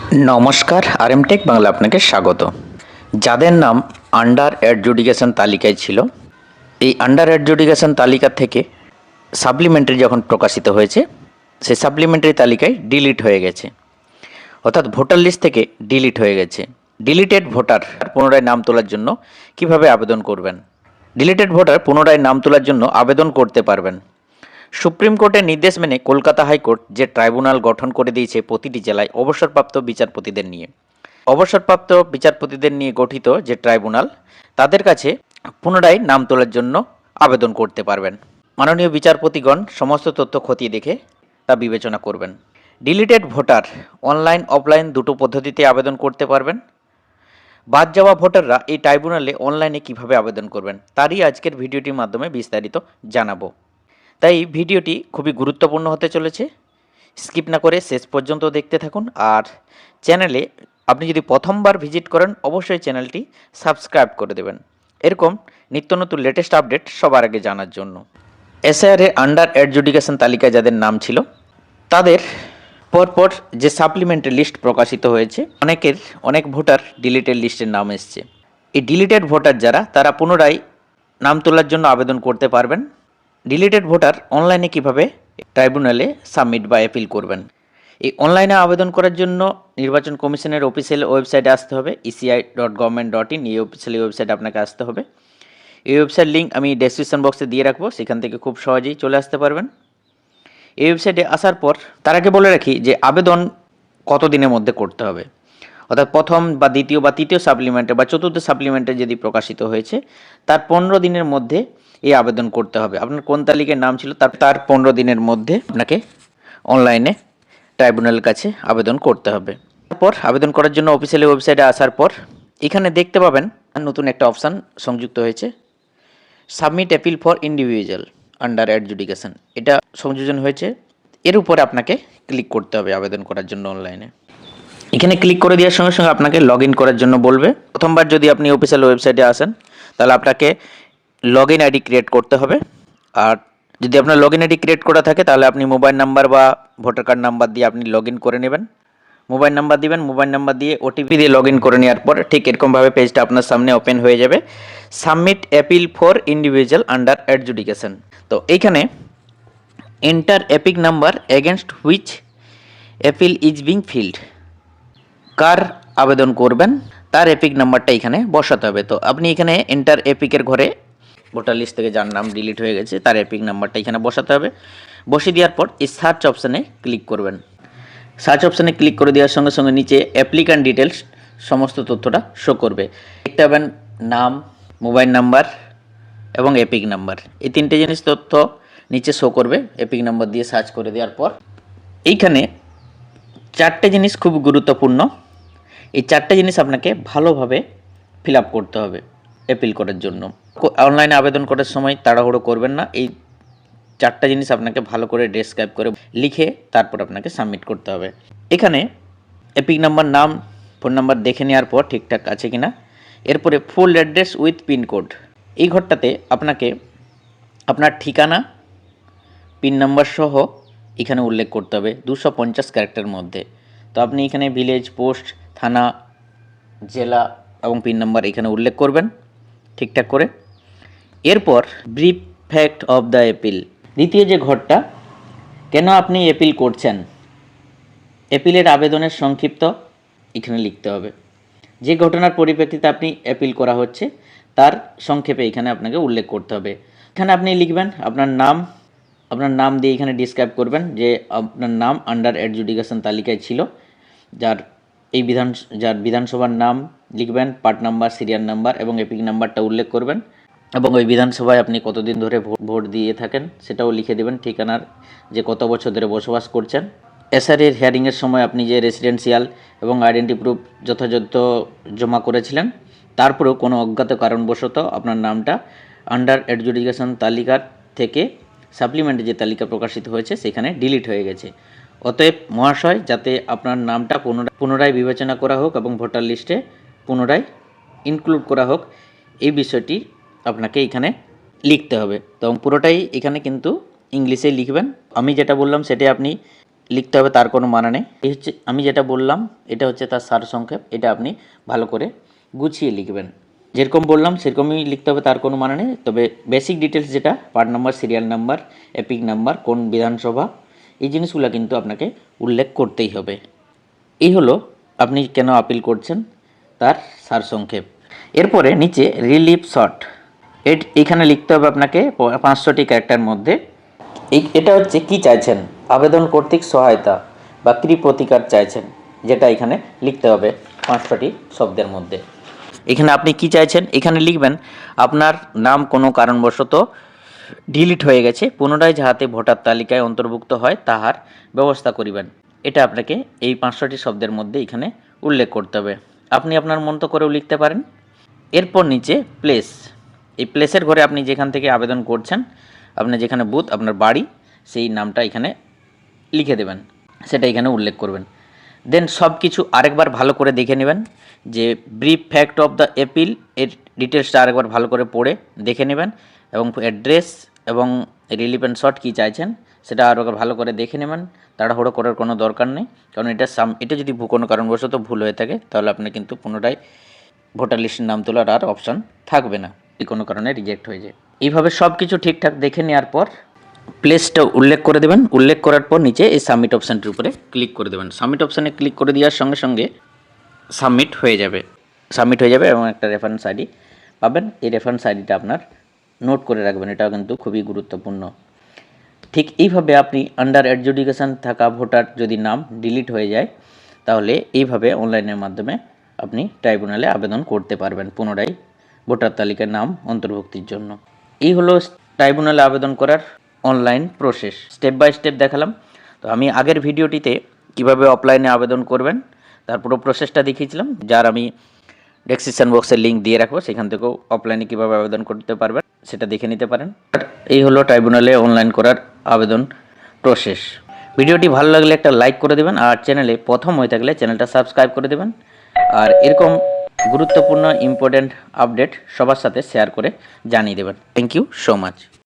নমস্কার, আরএমটেক বাংলা আপনাকে স্বাগত। যাদের নাম আন্ডার অ্যাডজুডিকেশন তালিকায় ছিল, এই আন্ডার অ্যাডজুডিকেশন তালিকা থেকে সাপ্লিমেন্টারি যখন প্রকাশিত হয়েছে, সেই সাপ্লিমেন্টারি তালিকায় ডিলিট হয়ে গেছে, অর্থাৎ ভোটার লিস্ট থেকে ডিলিট হয়ে গেছে। ডিলিটেড ভোটার পুনরায় নাম তোলার জন্য কিভাবে আবেদন করবেন? ডিলিটেড ভোটার পুনরায় নাম তোলার জন্য আবেদন করতে পারবেন সুপ্রিম কোর্টের নির্দেশ মেনে কলকাতা হাইকোর্ট যে ট্রাইব্যুনাল গঠন করে দিয়েছে প্রতিটি জেলায় অবসরপ্রাপ্ত বিচারপতিদের নিয়ে। অবসরপ্রাপ্ত বিচারপতিদের নিয়ে গঠিত যে ট্রাইব্যুনাল, তাদের কাছে পুনরায় নাম তোলার জন্য আবেদন করতে পারবেন। মাননীয় বিচারপতিগণ সমস্ত তথ্য খতিয়ে দেখে তা বিবেচনা করবেন। ডিলিটেড ভোটার অনলাইন অফলাইন দুটো পদ্ধতিতে আবেদন করতে পারবেন। বাদ যাওয়া ভোটাররা এই ট্রাইব্যুনালে অনলাইনে কিভাবে আবেদন করবেন তারই আজকের ভিডিওটির মাধ্যমে বিস্তারিত জানাবো। তাই ভিডিওটি খুবই গুরুত্বপূর্ণ হতে চলেছে, স্কিপ না করে শেষ পর্যন্ত দেখতে থাকুন। আর চ্যানেলে আপনি যদি প্রথমবার ভিজিট করেন, অবশ্যই চ্যানেলটি সাবস্ক্রাইব করে দেবেন এরকম নিত্য নতুন লেটেস্ট আপডেট সবার আগে জানার জন্য। এসআইআর এর আন্ডার অ্যাডজুডিকেশন তালিকায় যাদের নাম ছিল, তাদের পরপর যে সাপ্লিমেন্টারি লিস্ট প্রকাশিত হয়েছে, অনেক ভোটার ডিলিটেড লিস্টের নাম এসছে। এই ডিলিটেড ভোটার যারা, তারা পুনরায় নাম তোলার জন্য আবেদন করতে পারবেন। ডিলিটেড ভোটার অনলাইনে কিভাবে ট্রাইব্যুনালে সাবমিট বা অ্যাপিল করবেন? এই অনলাইনে আবেদন করার জন্য নির্বাচন কমিশনের অফিসিয়াল ওয়েবসাইটে আসতে হবে, eci.government.in। এই অফিসিয়াল ওয়েবসাইটে আপনাকে আসতে হবে। এই ওয়েবসাইট লিঙ্ক আমি ডেসক্রিপশন বক্সে দিয়ে রাখবো, সেখান থেকে খুব সহজেই চলে আসতে পারবেন। এই ওয়েবসাইটে আসার পর তার আগে বলে রাখি যে আবেদন কত দিনের মধ্যে করতে হবে। অর্থাৎ প্রথম বা দ্বিতীয় বা তৃতীয় সাপ্লিমেন্টে বা চতুর্থ সাপ্লিমেন্টে যদি প্রকাশিত হয়েছে, তার 15 দিনের মধ্যে এই আবেদন করতে হবে। আপনার কোন তালিকায় নাম ছিল তার 15 দিনের মধ্যে আপনাকে অনলাইনে ট্রাইব্যুনালের কাছে আবেদন করতে হবে। তারপর আবেদন করার জন্য অফিসিয়াল ওয়েবসাইটে আসার পর এখানে দেখতে পাবেন নতুন একটা অপশান সংযুক্ত হয়েছে, submit appeal for individual under adjudication. এটা সংযোজন হয়েছে, এর উপরে আপনাকে ক্লিক করতে হবে আবেদন করার জন্য অনলাইনে। এখানে ক্লিক করে দেওয়ার সঙ্গে সঙ্গে আপনাকে লগ ইন করার জন্য বলবে। প্রথমবার যদি আপনি অফিসিয়াল ওয়েবসাইটে আসেন, তাহলে আপনাকে লগ ইন আইডি ক্রিয়েট করতে হবে। আর যদি আপনার লগ ইন আইডি ক্রিয়েট করা থাকে, তাহলে আপনি মোবাইল নাম্বার বা ভোটার কার্ড নাম্বার দিয়ে আপনি লগ ইন করে নেবেন। মোবাইল নাম্বার দিবেন, মোবাইল নাম্বার দিয়ে ওটিপি দিয়ে লগ ইন করে নেওয়ার পর ঠিক এরকমভাবে পেজটা আপনার সামনে ওপেন হয়ে যাবে, submit appeal for individual under adjudication. তো এইখানে enter EPIC number against which appeal is being filed, কার আবেদন করবেন তার এপিক নাম্বারটা এখানে বসাতে হবে। তো আপনি এখানে এন্টার এপিকের ঘরে ভোটার লিস্ট থেকে যার নাম ডিলিট হয়ে গেছে তার এপিক নাম্বারটা এখানে বসাতে হবে। বসিয়ে দেওয়ার পর এই সার্চ অপশানে ক্লিক করবেন। সার্চ অপশানে ক্লিক করে দেওয়ার সঙ্গে সঙ্গে নিচে অ্যাপ্লিক্যান্ট ডিটেলস সমস্ত তথ্যটা শো করবে। দেখতে পাবেন নাম, মোবাইল নাম্বার এবং এপিক নাম্বার, এই তিনটে জিনিস তথ্য নিচে শো করবে। এপিক নাম্বার দিয়ে সার্চ করে দেওয়ার পর এইখানে চারটে জিনিস খুব গুরুত্বপূর্ণ। এই চারটে জিনিস আপনাকে ভালোভাবে ফিল আপ করতে হবে অ্যাপিল করার জন্য। অনলাইনে আবেদন করার সময় তাড়াহুড়ো করবেন না, এই চারটা জিনিস আপনাকে ভালো করে ডেসক্রাইব করে লিখে তারপর আপনাকে সাবমিট করতে হবে। এখানে এপিক নাম্বার, নাম, ফোন নাম্বার দেখে নেওয়ার পর ঠিকঠাক আছে কিনা, এরপরে ফুল অ্যাড্রেস উইথ পিনকোড, এই ঘরটাতে আপনাকে আপনার ঠিকানা পিন নাম্বার সহ এখানে উল্লেখ করতে হবে 250 ক্যারেক্টারের মধ্যে। তো আপনি এখানে ভিলেজ, পোস্ট, থানা, জেলা এবং পিন নাম্বার এখানে উল্লেখ করবেন ঠিকঠাক করে। এরপর brief fact of the appeal, দ্বিতীয় যে ঘরটা, কেন আপনি অ্যাপিল করছেন, অ্যাপিলের আবেদনের সংক্ষিপ্ত এখানে লিখতে হবে। যে ঘটনার পরিপ্রেক্ষিতে আপনি অ্যাপিল করা হচ্ছে তার সংক্ষেপে এখানে আপনাকে উল্লেখ করতে হবে। এখানে আপনি লিখবেন আপনার নাম দিয়ে এখানে ডিসক্রাইব করবেন যে আপনার নাম আন্ডার অ্যাডজুডিকেশন তালিকায় ছিল, যার বিধানসভার নাম লিখবেন, পার্ট নাম্বার, সিরিয়াল নাম্বার এবং এপিক নাম্বারটা উল্লেখ করবেন এবং ওই বিধানসভায় আপনি কতদিন ধরে ভোট দিয়ে থাকেন সেটাও লিখে দেবেন, ঠিকানার যে কত বছর ধরে বসবাস করছেন। এসআরের হিয়ারিংয়ের সময় আপনি যে রেসিডেন্সিয়াল এবং আইডেন্টি প্রুফ যথাযথ জমা করেছিলেন, তারপরেও কোনো অজ্ঞাত কারণবশত আপনার নামটা আন্ডার অ্যাডজুডিকেশন তালিকার থেকে সাপ্লিমেন্টে যে তালিকা প্রকাশিত হয়েছে সেখানে ডিলিট হয়ে গেছে। অতএব মহাশয়, যাতে আপনার নামটা পুনরায় বিবেচনা করা হোক এবং ভোটার লিস্টে পুনরায় ইনক্লুড করা হোক, এই বিষয়টি আপনাকে এখানে লিখতে হবে। তো পুরোটাই এখানে কিন্তু ইংলিশে লিখবেন। আমি যেটা বললাম সেটাই আপনি লিখতে হবে তার কোনো মানে নেই। এই হচ্ছে আমি যেটা বললাম, এটা হচ্ছে তার সারসংক্ষেপ। এটা আপনি ভালো করে গুছিয়ে লিখবেন। যেরকম বললাম সেরকমই লিখতে হবে, তার কোনো মানে নেই। তবে বেসিক ডিটেলস যেটা part number, serial number, epic number, কোন বিধানসভা, এই জিনিসগুলো কিন্তু আপনাকে উল্লেখ করতেই হবে। এই হলো আপনি কেন আপিল করছেন তার সারসংক্ষেপ। এরপরে নিচে রিলিফ শর্ট, এইখানে লিখতে হবে আপনাকে 500টি ক্যারেক্টার মধ্যে। এটা হচ্ছে কি চাইছেন, আবেদন কর্তৃক সহায়তা বা কি প্রতিকার চাইছেন, যেটা এখানে লিখতে হবে 500টি শব্দের মধ্যে। এখানে আপনি কি চাইছেন এখানে লিখবেন, আপনার নাম কোনো কারণবশত ডিলিট হয়ে গেছে, পুনরায় যাহাতে ভোটার তালিকায় অন্তর্ভুক্ত হয় তাহার ব্যবস্থা করিবেন। এটা আপনাকে এই 500টি শব্দের মধ্যে এখানে উল্লেখ করতে হবে। আপনি আপনার মতো করেও লিখতে পারেন। এরপর নিচে প্লেস, এই প্লেসের ঘরে আপনি যেখান থেকে আবেদন করছেন, আপনার যেখানে বুথ, আপনার বাড়ি, সেই নামটা এখানে লিখে দেবেন, সেটা এখানে উল্লেখ করবেন। দেন সব কিছু আরেকবার ভালো করে দেখে নেবেন, যে brief fact of the appeal এর ডিটেলসটা আরেকবার ভালো করে পড়ে দেখে নেবেন, এবং অ্যাড্রেস এবং রিলিফ অ্যান্ড শর্ট কী চাইছেন সেটা আরও ভালো করে দেখে নেবেন। তাড়াহুড়ো করার কোনো দরকার নেই, কারণ এটা যদি কোনো কারণবশত ভুল হয়ে থাকে তাহলে আপনার কিন্তু পুনরায় ভোটার লিস্টের নাম তোলার আর অপশান থাকবে না, যদি কোনো কারণে রিজেক্ট হয়ে যায়। এইভাবে সব কিছু ঠিকঠাক দেখে নেওয়ার পর প্লেসটা উল্লেখ করে দেবেন। উল্লেখ করার পর নিচে এই সাবমিট অপশানটির উপরে ক্লিক করে দেবেন। সাবমিট অপশানে ক্লিক করে দেওয়ার সঙ্গে সঙ্গে সাবমিট হয়ে যাবে এবং একটা রেফারেন্স আইডি পাবেন। এই রেফারেন্স আইডিটা আপনার নোট করে রাখবেন, এটাও কিন্তু খুবই গুরুত্বপূর্ণ। ঠিক এইভাবে আপনি আন্ডার অ্যাডজুডিকেশন থাকা ভোটার যদি নাম ডিলিট হয়ে যায়, তাহলে এইভাবে অনলাইনের মাধ্যমে আপনি ট্রাইব্যুনালে আবেদন করতে পারবেন পুনরায় ভোটার তালিকায় নাম অন্তর্ভুক্তির জন্য। এই হলো ট্রাইব্যুনালে আবেদন করার online process, step by step দেখালাম। তো আমি আগের ভিডিওটিতে কিভাবে অফলাইনে আবেদন করবেন তার পুরো প্রসেসটা দেখিয়েছিলাম, যার আমি ডেসক্রিপশন বক্সের লিঙ্ক দিয়ে রাখবো, সেখান থেকেও অফলাইনে কীভাবে আবেদন করতে পারবেন সেটা দেখে নিতে পারেন। এই হলো ট্রাইব্যুনালে অনলাইন করার আবেদন প্রসেস। ভিডিওটি ভালো লাগলে একটা লাইক করে দেবেন, আর চ্যানেলে প্রথম হয়ে থাকলে চ্যানেলটা সাবস্ক্রাইব করে দেবেন, আর এরকম গুরুত্বপূর্ণ ইম্পর্ট্যান্ট আপডেট সবার সাথে শেয়ার করে জানিয়ে দেবেন। Thank you so much.